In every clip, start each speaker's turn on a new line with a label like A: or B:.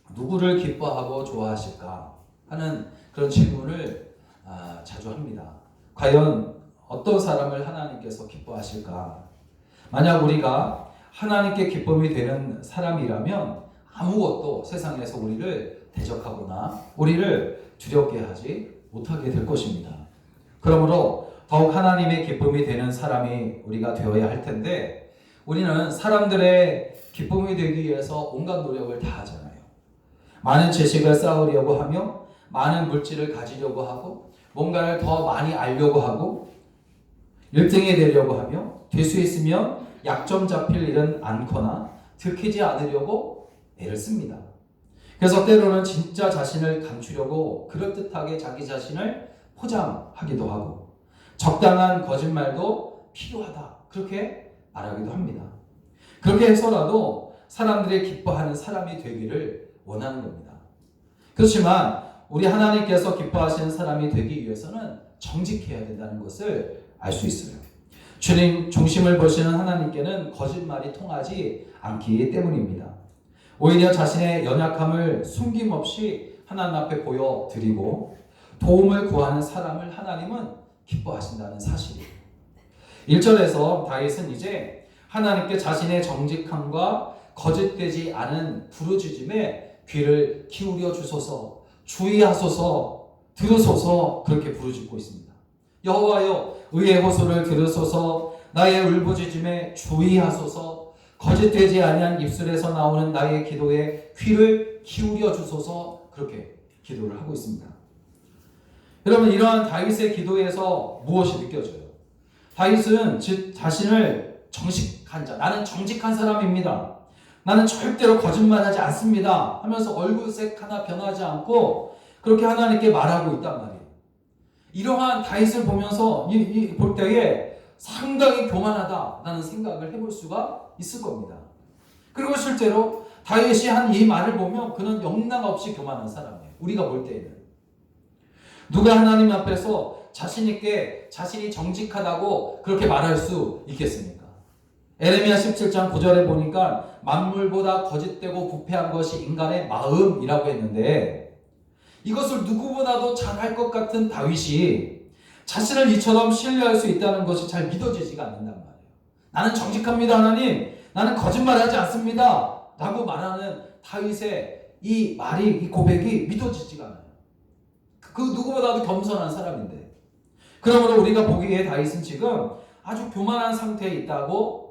A: 누구를 기뻐하고 좋아하실까 하는 그런 질문을 자주 합니다. 과연 어떤 사람을 하나님께서 기뻐하실까? 만약 우리가 하나님께 기쁨이 되는 사람이라면 아무것도 세상에서 우리를 대적하거나 우리를 두렵게 하지 못하게 될 것입니다. 그러므로 더욱 하나님의 기쁨이 되는 사람이 우리가 되어야 할 텐데, 우리는 사람들의 기쁨이 되기 위해서 온갖 노력을 다 하잖아요. 많은 지식을 쌓으려고 하며 많은 물질을 가지려고 하고 뭔가를 더 많이 알려고 하고 1등이 되려고 하며 될 수 있으면 약점 잡힐 일은 않거나 들키지 않으려고 애를 씁니다. 그래서 때로는 진짜 자신을 감추려고 그럴듯하게 자기 자신을 포장하기도 하고 적당한 거짓말도 필요하다 그렇게 말하기도 합니다. 그렇게 해서라도 사람들이 기뻐하는 사람이 되기를 원하는 겁니다. 그렇지만 우리 하나님께서 기뻐하시는 사람이 되기 위해서는 정직해야 된다는 것을 알 수 있어요. 주님 중심을 보시는 하나님께는 거짓말이 통하지 않기 때문입니다. 오히려 자신의 연약함을 숨김없이 하나님 앞에 보여드리고 도움을 구하는 사람을 하나님은 기뻐하신다는 사실이에요. 1절에서 다윗은 이제 하나님께 자신의 정직함과 거짓되지 않은 부르짖음에 귀를 기울여 주소서, 주의하소서, 들으소서 그렇게 부르짖고 있습니다. 여호와여 의의 호소를 들으소서, 나의 울부짖음에 주의하소서, 거짓되지 아니한 입술에서 나오는 나의 기도에 귀를 기울여 주소서 그렇게 기도를 하고 있습니다. 여러분, 이러한 다윗의 기도에서 무엇이 느껴져요? 다윗은 자신을 정직한 자, 나는 정직한 사람입니다, 나는 절대로 거짓말하지 않습니다 하면서 얼굴색 하나 변하지 않고 그렇게 하나님께 말하고 있단 말이에요. 이러한 다윗을 보면서 볼 때에 상당히 교만하다라는 생각을 해볼 수가 있을 겁니다. 그리고 실제로 다윗이 한 이 말을 보면 그는 영락 없이 교만한 사람이에요. 우리가 볼 때에는 누가 하나님 앞에서 자신 있게 자신이 정직하다고 그렇게 말할 수 있겠습니까? 에레미야 17장 9절에 보니까 만물보다 거짓되고 부패한 것이 인간의 마음이라고 했는데, 이것을 누구보다도 잘할 것 같은 다윗이 자신을 이처럼 신뢰할 수 있다는 것이 잘 믿어지지가 않는단 말이에요. 나는 정직합니다 하나님, 나는 거짓말하지 않습니다 라고 말하는 다윗의 이 말이, 이 고백이 믿어지지가 않아요. 그 누구보다도 겸손한 사람인데, 그러므로 우리가 보기에 다윗은 지금 아주 교만한 상태에 있다고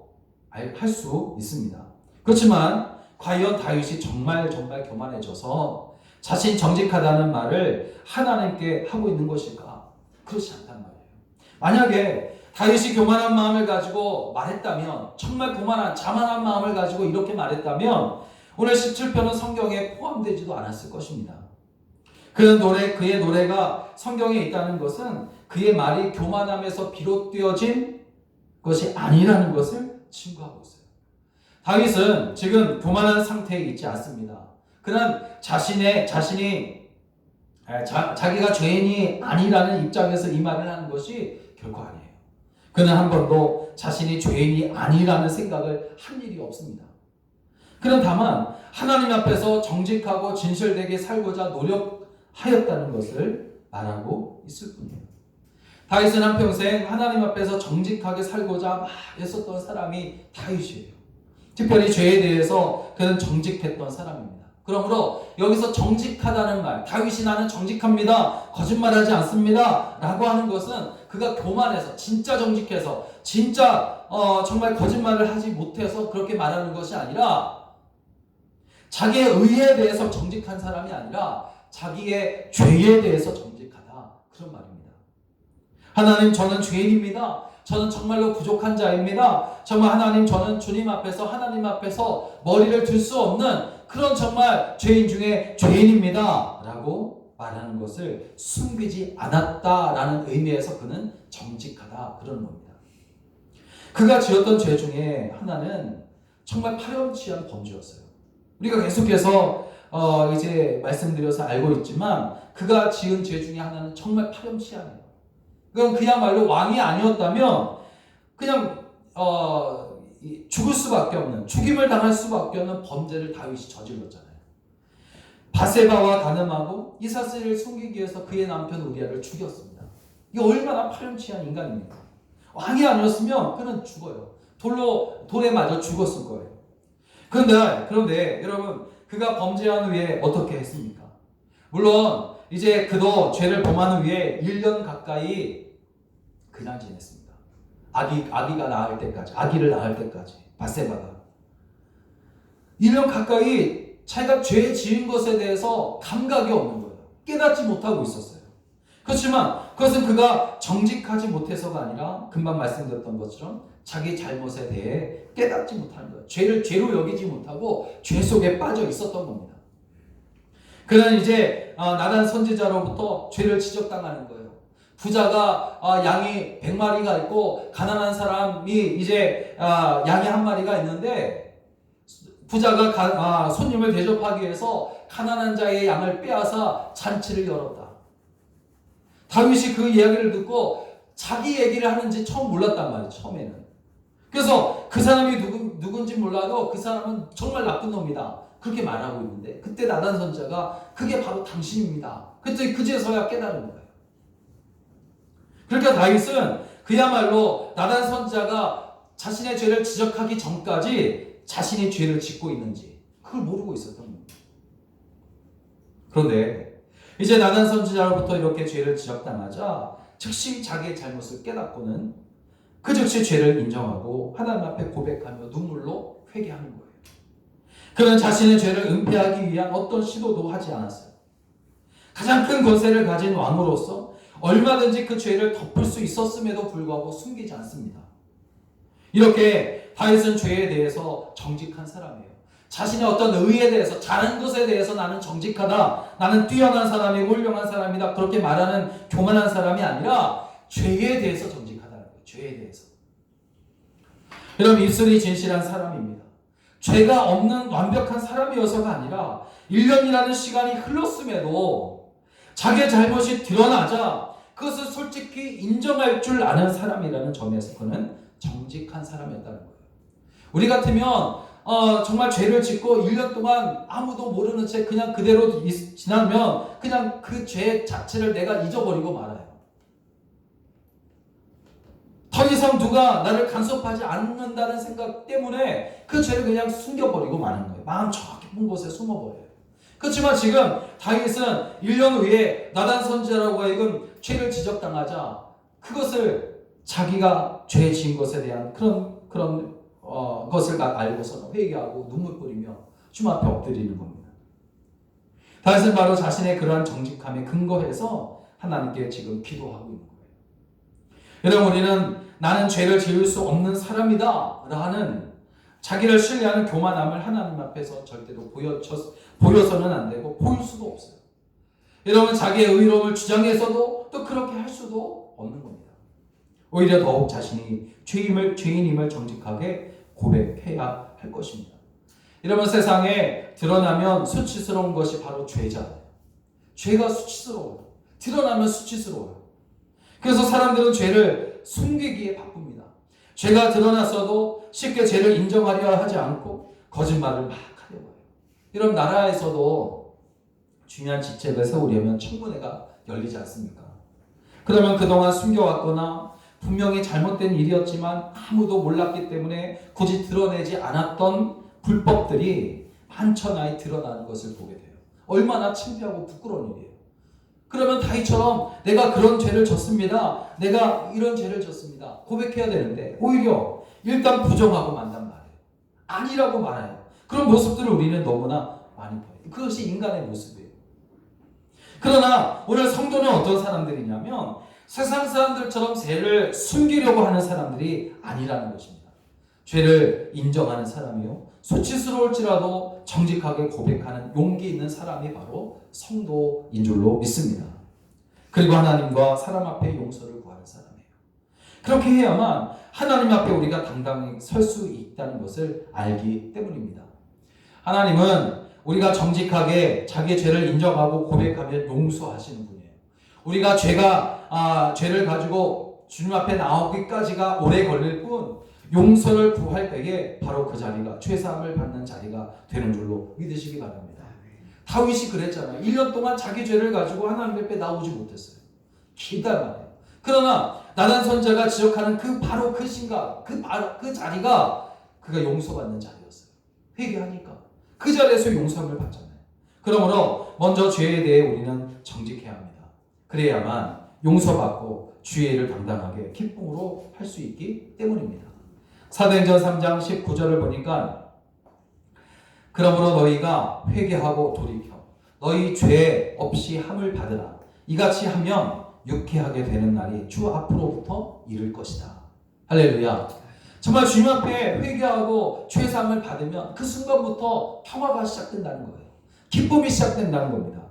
A: 할 수 있습니다. 그렇지만 과연 다윗이 정말 교만해져서 자신 정직하다는 말을 하나님께 하고 있는 것일까? 그렇지 않단 말이에요. 만약에 다윗이 교만한 마음을 가지고 말했다면, 정말 교만한 자만한 마음을 가지고 이렇게 말했다면 오늘 17편은 성경에 포함되지도 않았을 것입니다. 그의 노래가 성경에 있다는 것은 그의 말이 교만함에서 비롯되어진 것이 아니라는 것을 증거하고 있어요. 다윗은 지금 교만한 상태에 있지 않습니다. 그는 자기가 죄인이 아니라는 입장에서 이 말을 하는 것이 결코 아니에요. 그는 한 번도 자신이 죄인이 아니라는 생각을 한 일이 없습니다. 그는 다만 하나님 앞에서 정직하고 진실되게 살고자 노력하였다는 것을 말하고 있을 뿐이에요. 다윗은 한평생 하나님 앞에서 정직하게 살고자 막 애썼던 사람이 다윗이에요. 특별히 죄에 대해서 그는 정직했던 사람입니다. 그러므로 여기서 정직하다는 말, 다윗이 나는 정직합니다, 거짓말하지 않습니다 라고 하는 것은 그가 교만해서, 진짜 정직해서, 진짜 정말 거짓말을 하지 못해서 그렇게 말하는 것이 아니라, 자기의 의에 대해서 정직한 사람이 아니라 자기의 죄에 대해서 정직하다, 그런 말입니다. 하나님, 저는 죄인입니다, 저는 정말로 부족한 자입니다, 정말 하나님, 저는 주님 앞에서, 하나님 앞에서 머리를 들 수 없는 그런 정말 죄인 중에 죄인입니다 라고 말하는 것을 숨기지 않았다라는 의미에서 그는 정직하다, 그런 겁니다. 그가 지었던 죄 중에 하나는 정말 파렴치한 범죄였어요. 우리가 계속해서 이제 말씀드려서 알고 있지만 그가 지은 죄 중에 하나는 정말 파렴치하네요. 그건 그야말로 왕이 아니었다면 그냥 죽을 수밖에 없는, 죽임을 당할 수밖에 없는 범죄를 다윗이 저질렀잖아요. 바세바와 간음하고 이사세를 숨기기 위해서 그의 남편 우리아를 죽였습니다. 이게 얼마나 파렴치한 인간입니까? 왕이 아니었으면 그는 죽어요. 돌에 맞아 죽었을 거예요. 그런데 여러분, 그가 범죄한 후에 어떻게 했습니까? 물론 이제 그도 죄를 범한 후에 1년 가까이 그냥 지냈습니다. 아기가 낳을 때까지, 아기를 낳을 때까지. 바세바가 1년 가까이 자기가 죄 지은 것에 대해서 감각이 없는 거예요. 깨닫지 못하고 있었어요. 그렇지만 그것은 그가 정직하지 못해서가 아니라 금방 말씀드렸던 것처럼 자기 잘못에 대해 깨닫지 못하는 거예요. 죄를 죄로 여기지 못하고 죄 속에 빠져 있었던 겁니다. 그는 이제 나단 선지자로부터 죄를 지적당하는 거예요. 부자가 양이 100마리가 있고 가난한 사람이 이제 양이 1마리가 있는데, 부자가 손님을 대접하기 위해서 가난한 자의 양을 빼앗아 잔치를 열었다. 다윗이 그 이야기를 듣고 자기 얘기를 하는지 처음 몰랐단 말이에요. 처음에는. 그래서 그 사람이 누군지 몰라도 그 사람은 정말 나쁜 놈이다, 그렇게 말하고 있는데, 그때 나단 선지자가 그게 바로 당신입니다. 그제서야 깨달은 거예요. 그러니까 다윗은 그야말로 나단 선지자가 자신의 죄를 지적하기 전까지 자신이 죄를 짓고 있는지 그걸 모르고 있었던 겁니다. 그런데 이제 나단 선지자로부터 이렇게 죄를 지적당하자 즉시 자기의 잘못을 깨닫고는 그 즉시 죄를 인정하고 하나님 앞에 고백하며 눈물로 회개하는 거예요. 그는 자신의 죄를 은폐하기 위한 어떤 시도도 하지 않았어요. 가장 큰 권세를 가진 왕으로서 얼마든지 그 죄를 덮을 수 있었음에도 불구하고 숨기지 않습니다. 이렇게 다윗은 죄에 대해서 정직한 사람이에요. 자신의 어떤 의에 대해서, 잘한 것에 대해서 나는 정직하다, 나는 뛰어난 사람이고 훌륭한 사람이다, 그렇게 말하는 교만한 사람이 아니라 죄에 대해서 정직하다는 거예요. 죄에 대해서. 여러분, 입술이 진실한 사람입니다. 죄가 없는 완벽한 사람이어서가 아니라 1년이라는 시간이 흘렀음에도 자기의 잘못이 드러나자 그것을 솔직히 인정할 줄 아는 사람이라는 점에서 그는 정직한 사람이었다는 거예요. 우리 같으면 정말 죄를 짓고 1년 동안 아무도 모르는 채 그냥 그대로 지나면 그냥 그 죄 자체를 내가 잊어버리고 말아요. 더 이상 누가 나를 간섭하지 않는다는 생각 때문에 그 죄를 그냥 숨겨버리고 마는 거예요. 마음 저 깊은 곳에 숨어버려요. 그렇지만 지금 다윗은 1년 후에 나단 선지자라고 하여금 죄를 지적당하자 그것을 자기가 죄 지은 것에 대한 그런 것을 알고서는 회개하고 눈물 뿌리며 주님 앞에 엎드리는 겁니다. 다윗은 바로 자신의 그러한 정직함에 근거해서 하나님께 지금 기도하고 있는 거예요. 여러분, 우리는 나는 죄를 지을 수 없는 사람이다 라는 자기를 신뢰하는 교만함을 하나님 앞에서 절대로 보여서는 안 되고 보일 수도 없어요. 여러분, 자기의 의로움을 주장해서도 또 그렇게 할 수도 없는 겁니다. 오히려 더욱 자신이 죄인임을 정직하게 고백해야 할 것입니다. 여러분, 세상에 드러나면 수치스러운 것이 바로 죄잖아요. 죄가 수치스러워요. 드러나면 수치스러워요. 그래서 사람들은 죄를 숨기기에 바쁩니다. 죄가 드러났어도 쉽게 죄를 인정하려 하지 않고 거짓말을 막 하려고 해요. 여러분, 나라에서도 중요한 직책을 세우려면 청문회가 열리지 않습니까? 그러면 그동안 숨겨왔거나 분명히 잘못된 일이었지만 아무도 몰랐기 때문에 굳이 드러내지 않았던 불법들이 만천하에 드러나는 것을 보게 돼요. 얼마나 창피하고 부끄러운 일이에요. 그러면 다윗처럼 내가 그런 죄를 졌습니다, 내가 이런 죄를 졌습니다 고백해야 되는데 오히려 일단 부정하고 만단 말이에요. 아니라고 말해요. 그런 모습들을 우리는 너무나 많이 봐요. 그것이 인간의 모습이에요. 그러나 오늘 성도는 어떤 사람들이냐면 세상 사람들처럼 죄를 숨기려고 하는 사람들이 아니라는 것입니다. 죄를 인정하는 사람이요, 수치스러울지라도 정직하게 고백하는 용기 있는 사람이 바로 성도인 줄로 믿습니다. 그리고 하나님과 사람 앞에 용서를 구하는 사람이에요. 그렇게 해야만 하나님 앞에 우리가 당당히 설 수 있다는 것을 알기 때문입니다. 하나님은 우리가 정직하게 자기의 죄를 인정하고 고백하면 용서하시는 분이에요. 우리가 죄를 가지고 주님 앞에 나오기까지가 오래 걸릴 뿐 용서를 구할 때에 바로 그 자리가 죄사함을 받는 자리가 되는 줄로 믿으시기 바랍니다. 다윗이 그랬잖아요. 1년 동안 자기 죄를 가지고 하나님 앞에 나오지 못했어요. 기다 말이에요. 그러나 나단 선자가 지적하는 바로 그 신가, 그 자리가 그가 용서받는 자리였어요. 회개하니까 그 자리에서 용서를 받잖아요. 그러므로 먼저 죄에 대해 우리는 정직해야 합니다. 그래야만 용서받고 주의를 당당하게 기쁨으로 할 수 있기 때문입니다. 사도행전 3장 19절을 보니까 그러므로 너희가 회개하고 돌이켜 너희 죄 없이 함을 받으라. 이같이 하면 유쾌하게 되는 날이 주 앞으로부터 이를 것이다. 할렐루야. 정말 주님 앞에 회개하고 죄사함을 받으면 그 순간부터 평화가 시작된다는 거예요. 기쁨이 시작된다는 겁니다.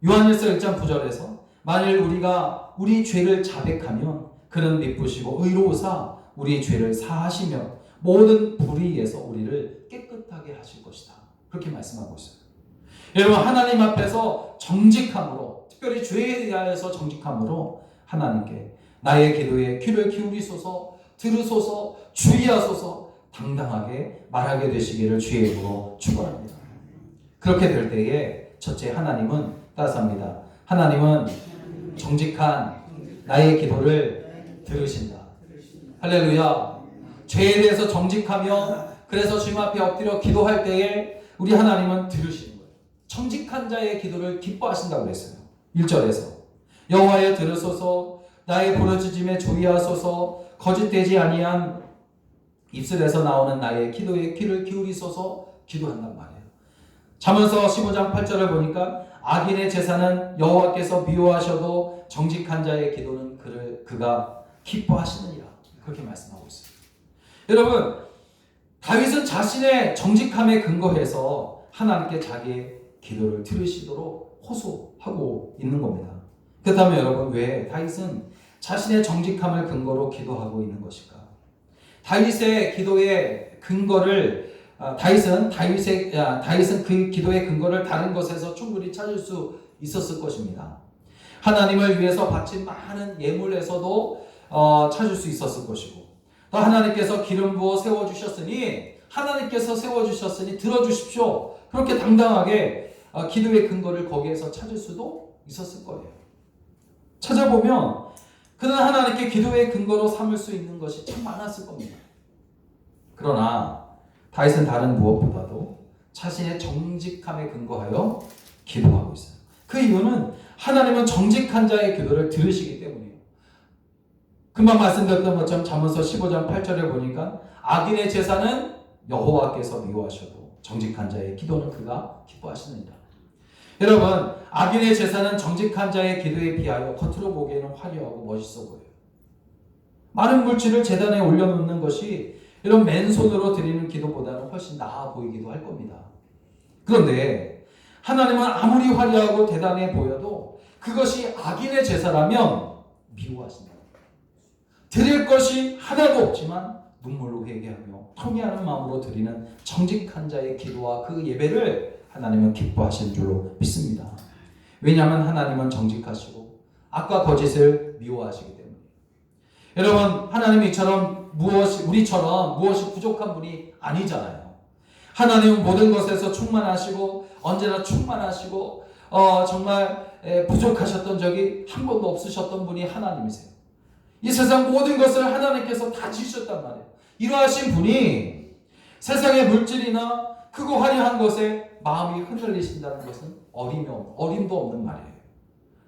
A: 요한일서 1장 9절에서 만일 우리가 우리 죄를 자백하면 그는 미쁘시고 의로우사 우리 죄를 사하시며 모든 불의에서 우리를 깨끗하게 하실 것이다. 그렇게 말씀하고 있어요. 여러분, 하나님 앞에서 정직함으로, 특별히 죄에 대하여서 정직함으로 하나님께 나의 기도에 귀를 기울이소서, 들으소서, 주의하소서 당당하게 말하게 되시기를 주의 이름으로 축원합니다. 그렇게 될 때에 첫째, 하나님은 따스합니다. 하나님은 정직한 나의 기도를 들으신다. 할렐루야. 죄에 대해서 정직하며 그래서 주님 앞에 엎드려 기도할 때에 우리 하나님은 들으시는 거예요. 정직한 자의 기도를 기뻐하신다고 그랬어요. 1절에서 여호와여 들으소서, 나의 부르짖음에 주의하소서, 거짓되지 아니한 입술에서 나오는 나의 기도에 귀를 기울이소서 기도한단 말이에요. 잠언서 15장 8절을 보니까 악인의 제사는 여호와께서 미워하셔도 정직한 자의 기도는 그가 기뻐하시느니라. 그렇게 말씀하고 있어요. 여러분, 다윗은 자신의 정직함에 근거해서 하나님께 자기의 기도를 들으시도록 호소하고 있는 겁니다. 그렇다면 여러분, 왜 다윗은 자신의 정직함을 근거로 기도하고 있는 것일까? 다윗의 기도의 근거를 다윗은 그 기도의 근거를 다른 것에서 충분히 찾을 수 있었을 것입니다. 하나님을 위해서 바친 많은 예물에서도 찾을 수 있었을 것이고, 또 하나님께서 기름 부어 세워주셨으니 들어주십시오. 그렇게 당당하게 기도의 근거를 거기에서 찾을 수도 있었을 거예요. 찾아보면 그는 하나님께 기도의 근거로 삼을 수 있는 것이 참 많았을 겁니다. 그러나 다윗은 다른 무엇보다도 자신의 정직함에 근거하여 기도하고 있어요. 그 이유는 하나님은 정직한 자의 기도를 들으시기 때문이에요. 금방 말씀드렸던 것처럼 잠언서 15장 8절에 보니까 악인의 제사는 여호와께서 미워하셔도 정직한 자의 기도는 그가 기뻐하시느니라. 여러분, 악인의 제사는 정직한 자의 기도에 비하여 겉으로 보기에는 화려하고 멋있어 보여요. 많은 물질을 제단에 올려놓는 것이 이런 맨손으로 드리는 기도보다는 훨씬 나아 보이기도 할 겁니다. 그런데 하나님은 아무리 화려하고 대단해 보여도 그것이 악인의 제사라면 미워하신다. 드릴 것이 하나도 없지만 눈물로 회개하며 통회하는 마음으로 드리는 정직한 자의 기도와 그 예배를 하나님은 기뻐하시는 줄로 믿습니다. 왜냐하면 하나님은 정직하시고 악과 거짓을 미워하시기 때문에. 여러분, 하나님이 우리처럼 무엇이 부족한 분이 아니잖아요. 하나님은 모든 것에서 충만하시고 언제나 충만하시고 정말 부족하셨던 적이 한 번도 없으셨던 분이 하나님이세요. 이 세상 모든 것을 하나님께서 다 지으셨단 말이에요. 이러하신 분이 세상의 물질이나 크고 화려한 것에 마음이 흔들리신다는 것은 어림도 없는 말이에요.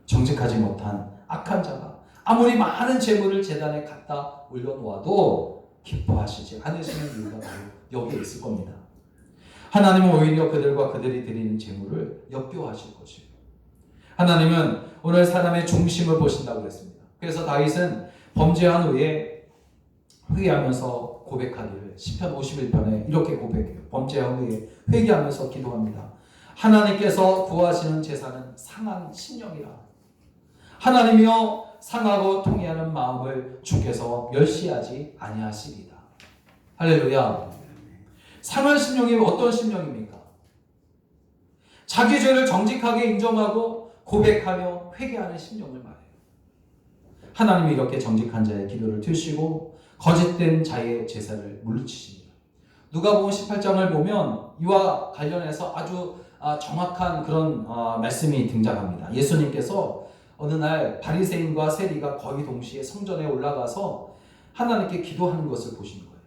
A: 정직하지 못한 악한 자가 아무리 많은 재물을 제단에 갖다 올려놓아도 기뻐하시지 않으시는 이유가 바로 여기에 있을 겁니다. 하나님은 오히려 그들이 드리는 재물을 역겨워하실 것이에요. 하나님은 오늘 사람의 중심을 보신다고 했습니다. 그래서 다윗은 범죄한 후에 회개하면서 고백하기를 시편 51편에 이렇게 고백해요. 범죄한 후에 회개하면서 기도합니다. 하나님께서 구하시는 제사는 상한 심령이라. 하나님이여 상하고 통회하는 마음을 주께서 멸시하지 아니하시리다. 할렐루야. 상한 심령이 어떤 심령입니까? 자기 죄를 정직하게 인정하고 고백하며 회개하는 심령을 말해요. 하나님이 이렇게 정직한 자의 기도를 들으시고 거짓된 자의 제사를 물리치십니다. 누가복음 18장을 보면 이와 관련해서 아주 정확한 그런 말씀이 등장합니다. 예수님께서 어느 날 바리새인과 세리가 거의 동시에 성전에 올라가서 하나님께 기도하는 것을 보시는 거예요.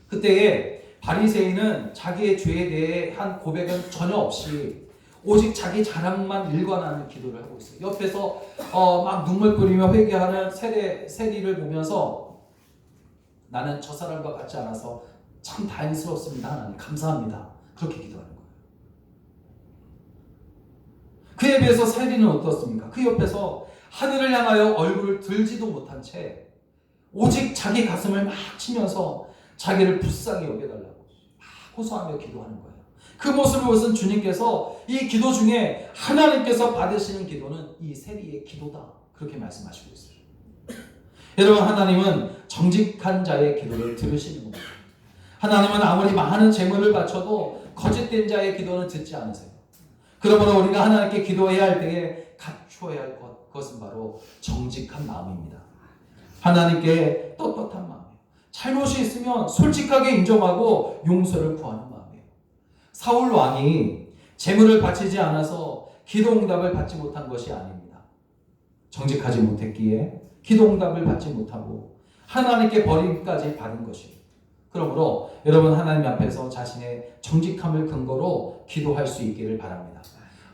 A: 그때에 바리새인은 자기의 죄에 대해 한 고백은 전혀 없이 오직 자기 자랑만 일관하는 기도를 하고 있어요. 옆에서 막 눈물 뿌리며 회개하는 세리를 보면서 나는 저 사람과 같지 않아서 참 다행스럽습니다. 하나님 감사합니다. 그렇게 기도하는 거예요. 그에 비해서 세리는 어떻습니까? 그 옆에서 하늘을 향하여 얼굴을 들지도 못한 채 오직 자기 가슴을 막 치면서 자기를 불쌍히 여겨달라고 막 호소하며 기도하는 거예요. 그 모습을 보신 주님께서 이 기도 중에 하나님께서 받으시는 기도는 이 세리의 기도다. 그렇게 말씀하시고 있어요. 여러분, 하나님은 정직한 자의 기도를 들으시는 겁니다. 하나님은 아무리 많은 재물을 바쳐도 거짓된 자의 기도는 듣지 않으세요. 그러므로 우리가 하나님께 기도해야 할 때에 갖추어야 할 것은 바로 정직한 마음입니다. 하나님께 떳떳한 마음이에요. 잘못이 있으면 솔직하게 인정하고 용서를 구하는 마음이에요. 사울 왕이 재물을 바치지 않아서 기도 응답을 받지 못한 것이 아닙니다. 정직하지 못했기에 기도 응답을 받지 못하고 하나님께 버림까지 받은 것이에요. 그러므로 여러분, 하나님 앞에서 자신의 정직함을 근거로 기도할 수 있기를 바랍니다.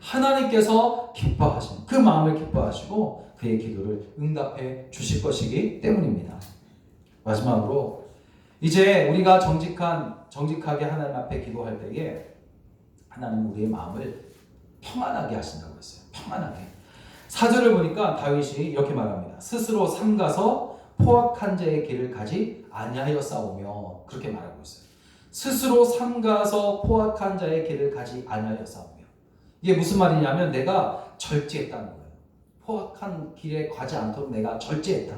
A: 하나님께서 기뻐하시는 그 마음을 기뻐하시고 그의 기도를 응답해 주실 것이기 때문입니다. 마지막으로 이제 우리가 정직하게 하나님 앞에 기도할 때에 하나님 우리의 마음을 평안하게 하신다고 했어요. 평안하게. 4절을 보니까 다윗이 이렇게 말합니다. 스스로 삼가서 포악한 자의 길을 가지 아니하여 싸우며, 그렇게 말하고 있어요. 스스로 삼가서 포악한 자의 길을 가지 아니하여 싸우며. 이게 무슨 말이냐면 내가 절제했다는 거예요. 포악한 길에 가지 않도록 내가 절제했다.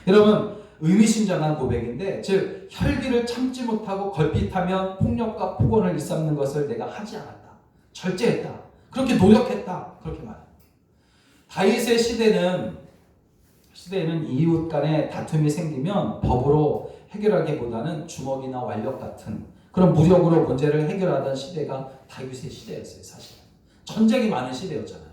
A: 여러분, 의미심장한 고백인데, 즉 혈기를 참지 못하고 걸핏하면 폭력과 폭언을 일삼는 것을 내가 하지 않았다. 절제했다. 그렇게 노력했다. 그렇게 말합니다. 다윗의 시대에는 이웃 간에 다툼이 생기면 법으로 해결하기보다는 주먹이나 완력 같은 그런 무력으로 문제를 해결하던 시대가 다윗의 시대였어요. 사실 전쟁이 많은 시대였잖아요.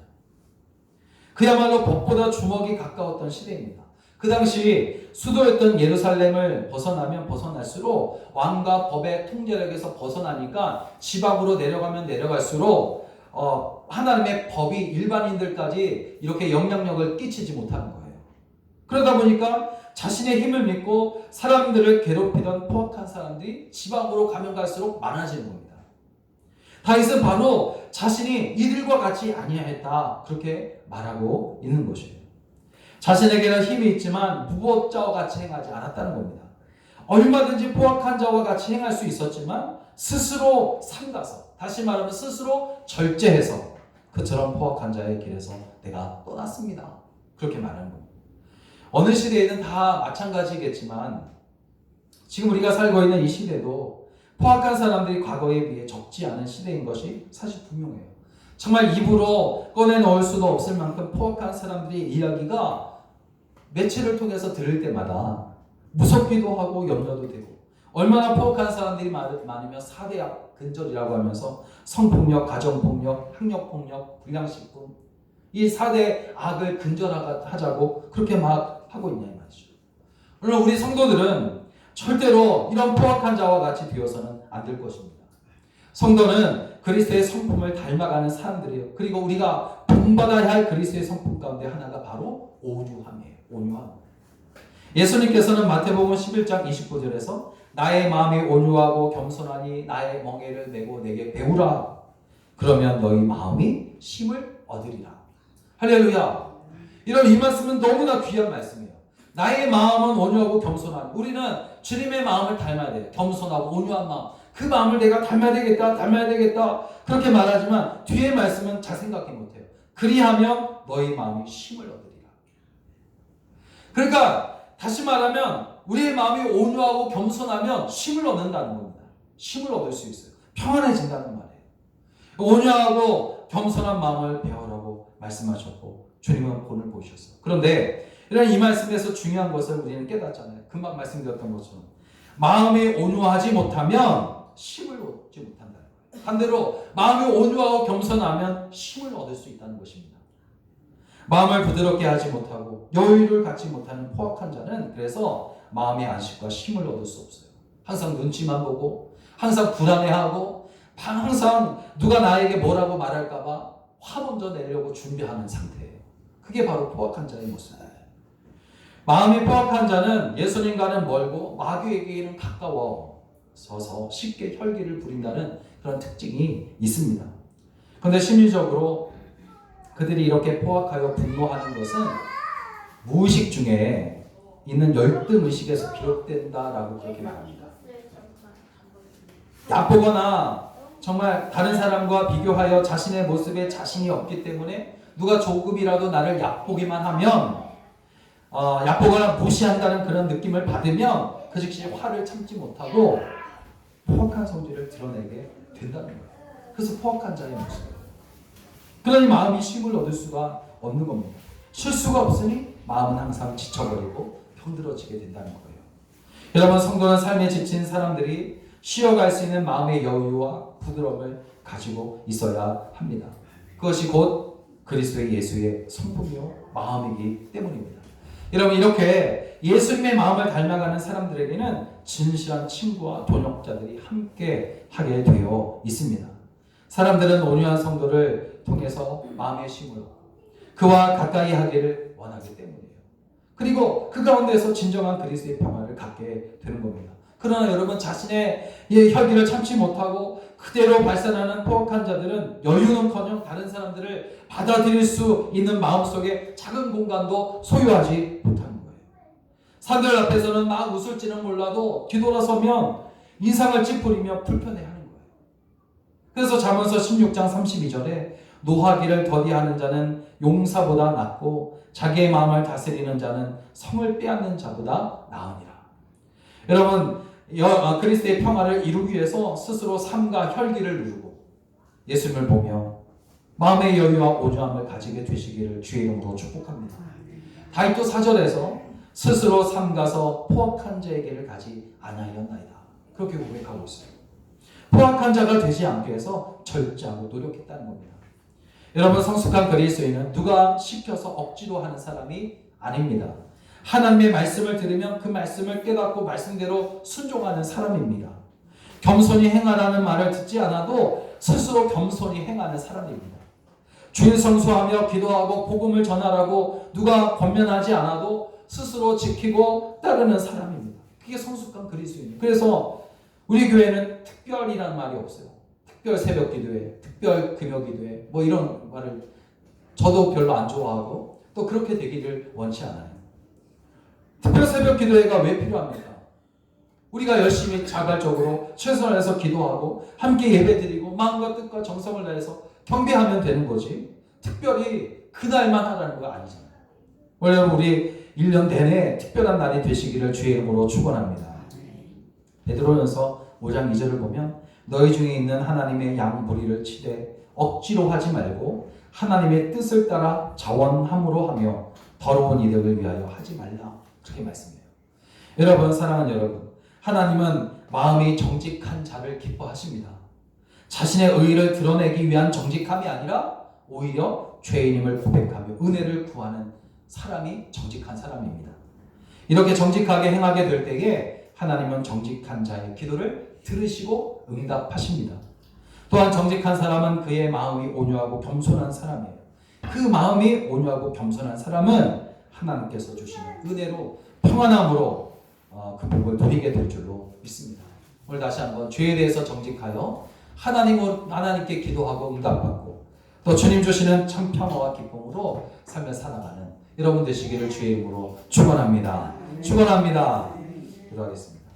A: 그야말로 법보다 주먹이 가까웠던 시대입니다. 그 당시 수도였던 예루살렘을 벗어나면 벗어날수록 왕과 법의 통제력에서 벗어나니까 지방으로 내려가면 내려갈수록 하나님의 법이 일반인들까지 이렇게 영향력을 끼치지 못하는 거예요. 그러다 보니까 자신의 힘을 믿고 사람들을 괴롭히던 포악한 사람들이 지방으로 가면 갈수록 많아지는 겁니다. 다윗은 바로 자신이 이들과 같이 아니하였다, 그렇게 말하고 있는 것이에요. 자신에게는 힘이 있지만 무법자와 같이 행하지 않았다는 겁니다. 얼마든지 포악한 자와 같이 행할 수 있었지만 스스로 삼가서, 다시 말하면 스스로 절제해서 그처럼 포악한 자의 길에서 내가 떠났습니다. 그렇게 말하는 겁니다. 어느 시대에는 다 마찬가지겠지만 지금 우리가 살고 있는 이 시대도 포악한 사람들이 과거에 비해 적지 않은 시대인 것이 사실 분명해요. 정말 입으로 꺼내놓을 수도 없을 만큼 포악한 사람들의 이야기가 매체를 통해서 들을 때마다 무섭기도 하고 염려도 되고, 얼마나 포악한 사람들이 많으면 4대 악 근절이라고 하면서 성폭력, 가정폭력, 학력폭력, 불량식품, 이 4대 악을 근절하자고 그렇게 막 하고 있냐 이 말이죠. 물론 우리 성도들은 절대로 이런 포악한 자와 같이 되어서는 안 될 것입니다. 성도는 그리스도의 성품을 닮아가는 사람들이에요. 그리고 우리가 본받아야 할 그리스도의 성품 가운데 하나가 바로 온유함이에요. 온유함. 예수님께서는 마태복음 11장 29절에서 나의 마음이 온유하고 겸손하니 나의 멍에를 메고 내게 배우라. 그러면 너희 마음이 쉼을 얻으리라. 할렐루야. 이런 이 말씀은 너무나 귀한 말씀이에요. 나의 마음은 온유하고 겸손한, 우리는 주님의 마음을 닮아야 돼요. 겸손하고 온유한 마음, 그 마음을 내가 닮아야 되겠다 그렇게 말하지만 뒤에 말씀은 잘 생각해 못해요. 그리하면 너희 마음이 쉼을 얻으리라. 그러니까 다시 말하면 우리의 마음이 온유하고 겸손하면 쉼을 얻는다는 겁니다. 쉼을 얻을 수 있어요. 평안해진다는 말이에요. 온유하고 겸손한 마음을 배우라고 말씀하셨고, 주님은 본을 보셨어요. 그런데 이런 이 말씀에서 중요한 것을 우리는 깨닫잖아요. 금방 말씀드렸던 것처럼 마음이 온유하지 못하면 힘을 얻지 못한다는 거예요. 반대로 마음이 온유하고 겸손하면 힘을 얻을 수 있다는 것입니다. 마음을 부드럽게 하지 못하고 여유를 갖지 못하는 포악한 자는 그래서 마음의 안식과 힘을 얻을 수 없어요. 항상 눈치만 보고 항상 불안해하고 항상 누가 나에게 뭐라고 말할까봐 화 먼저 내려고 준비하는 상태예요. 그게 바로 포악한 자의 모습이에요. 마음이 포악한 자는 예수님과는 멀고 마귀에게는 가까워져서 쉽게 혈기를 부린다는 그런 특징이 있습니다. 그런데 심리적으로 그들이 이렇게 포악하여 분노하는 것은 무의식 중에 있는 열등의식에서 비롯된다라고 그렇게 말합니다. 얕보거나 정말 다른 사람과 비교하여 자신의 모습에 자신이 없기 때문에 누가 조금이라도 나를 얕보기만 하면 얕보거나 무시한다는 그런 느낌을 받으면 그 즉시 화를 참지 못하고 포악한 성질을 드러내게 된다는 거예요. 그래서 포악한 자의 모습이에요. 그러니 마음이 쉼을 얻을 수가 없는 겁니다. 쉴 수가 없으니 마음은 항상 지쳐버리고 병들어지게 된다는 거예요. 여러분, 성도는 삶에 지친 사람들이 쉬어갈 수 있는 마음의 여유와 부드러움을 가지고 있어야 합니다. 그것이 곧 그리스도의 예수의 성품이요 마음이기 때문입니다. 여러분, 이렇게 예수님의 마음을 닮아가는 사람들에게는 진실한 친구와 동역자들이 함께 하게 되어 있습니다. 사람들은 온유한 성도를 통해서 마음의 쉼을 얻고 그와 가까이 하기를 원하기 때문이에요. 그리고 그 가운데서 진정한 그리스도의 평화를 갖게 되는 겁니다. 그러나 여러분, 자신의 혈기를 참지 못하고 그대로 발산하는 포악한 자들은 여유는커녕 다른 사람들을 받아들일 수 있는 마음속에 작은 공간도 소유하지 못하는 거예요. 사람들 앞에서는 막 웃을지는 몰라도 뒤돌아서면 인상을 찌푸리며 불편해하는 거예요. 그래서 잠언서 16장 32절에 노하기를 더디하는 자는 용사보다 낫고 자기의 마음을 다스리는 자는 성을 빼앗는 자보다 나으니라. 여러분, 그리스도의 평화를 이루기 위해서 스스로 삶과 혈기를 누르고 예수님을 보며 마음의 여유와 온유함을 가지게 되시기를 주의 이름으로 축복합니다. 다윗도 4절에서 스스로 삼가서 포악한 자에게를 가지 아니하였나이다. 그렇게 고백하고 있어요. 포악한 자가 되지 않게 해서 절제하고 노력했다는 겁니다. 여러분, 성숙한 그리스도인은 누가 시켜서 억지로 하는 사람이 아닙니다. 하나님의 말씀을 들으면 그 말씀을 깨닫고 말씀대로 순종하는 사람입니다. 겸손히 행하라는 말을 듣지 않아도 스스로 겸손히 행하는 사람입니다. 주일 성수하며 기도하고 복음을 전하라고 누가 권면하지 않아도 스스로 지키고 따르는 사람입니다. 그게 성숙한 그리스도인이에요. 그래서 우리 교회는 특별이라는 말이 없어요. 특별 새벽 기도회, 특별 금요 기도회, 뭐 이런 말을 저도 별로 안 좋아하고 또 그렇게 되기를 원치 않아요. 특별 새벽 기도회가 왜 필요합니까? 우리가 열심히 자발적으로 최선을 다해서 기도하고 함께 예배드리고 마음과 뜻과 정성을 다해서 경배하면 되는 거지, 특별히 그날만 하라는 거 아니잖아요. 원래 우리 1년 내내 특별한 날이 되시기를 주의 이름으로 축원합니다. 베드로전서 5장 2절을 보면 너희 중에 있는 하나님의 양 무리를 치되 억지로 하지 말고 하나님의 뜻을 따라 자원함으로 하며 더러운 이득을 위하여 하지 말라. 그렇게 말씀해요. 여러분, 사랑하는 여러분, 하나님은 마음이 정직한 자를 기뻐하십니다. 자신의 의의를 드러내기 위한 정직함이 아니라 오히려 죄인임을 고백하며 은혜를 구하는 사람이 정직한 사람입니다. 이렇게 정직하게 행하게 될 때에 하나님은 정직한 자의 기도를 들으시고 응답하십니다. 또한 정직한 사람은 그의 마음이 온유하고 겸손한 사람이에요. 그 마음이 온유하고 겸손한 사람은 하나님께서 주시는 은혜로 평안함으로 그 복을 누리게 될 줄로 믿습니다. 오늘 다시 한번 죄에 대해서 정직하여 하나님께 기도하고 응답받고 또 주님 주시는 참 평화와 기쁨으로 삶을 살아가는 여러분 되시기를 주의 이름으로 축원합니다. 축원합니다. 기도하겠습니다.